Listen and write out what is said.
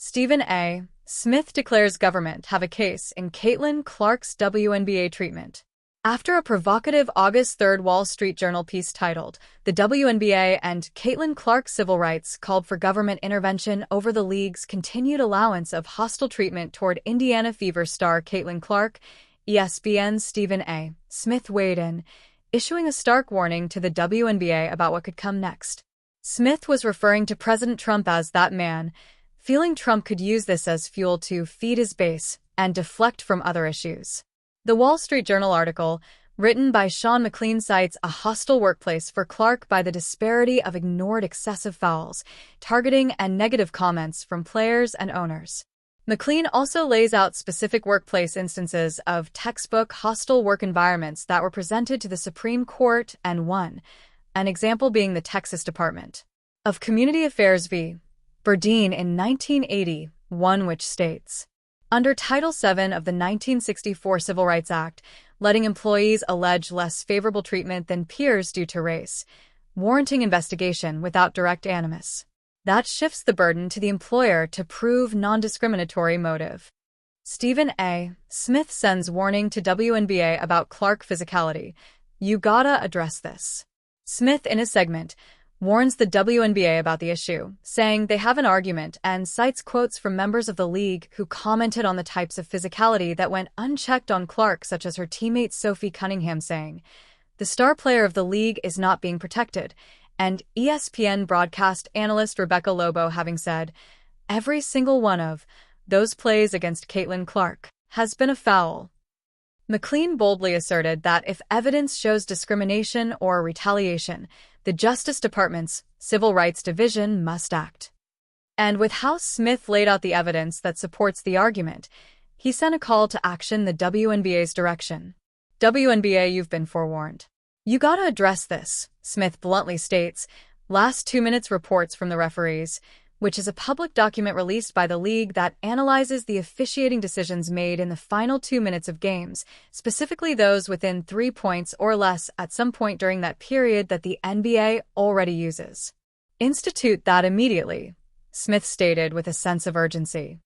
Stephen A. Smith declares government have a case in Caitlin Clark's WNBA treatment. After a provocative August 3 Wall Street Journal piece titled, "The WNBA and Caitlin Clark's Civil Rights Called for Government Intervention Over the League's Continued Allowance of Hostile Treatment Toward Indiana Fever Star Caitlin Clark," ESPN's Stephen A. Smith weighed in, issuing a stark warning to the WNBA about what could come next. Smith was referring to President Trump as that man, feeling Trump could use this as fuel to feed his base and deflect from other issues. The Wall Street Journal article, written by Sean McLean, cites a hostile workplace for Clark by the disparity of ignored excessive fouls, targeting, and negative comments from players and owners. McLean also lays out specific workplace instances of textbook hostile work environments that were presented to the Supreme Court and won, an example being the Texas Department of Community Affairs v. Burdine in 1981, which states, under Title VII of the 1964 Civil Rights Act, letting employees allege less favorable treatment than peers due to race, warranting investigation without direct animus. That shifts the burden to the employer to prove non-discriminatory motive. Stephen A. Smith sends warning to WNBA about Clark physicality. "You gotta address this." Smith, in a segment, warns the WNBA about the issue, saying they have an argument, and cites quotes from members of the league who commented on the types of physicality that went unchecked on Clark, such as her teammate Sophie Cunningham saying, "The star player of the league is not being protected," and ESPN broadcast analyst Rebecca Lobo having said, "Every single one of those plays against Caitlin Clark has been a foul." McLean boldly asserted that if evidence shows discrimination or retaliation, the Justice Department's Civil Rights Division must act. And with how Smith laid out the evidence that supports the argument, he sent a call to action the WNBA's direction. "WNBA, you've been forewarned. You gotta address this," Smith bluntly states. Last 2 minutes reports from the referees, which is a public document released by the league that analyzes the officiating decisions made in the final 2 minutes of games, specifically those within 3 points or less at some point during that period that the NBA already uses. "Institute that immediately," Smith stated with a sense of urgency.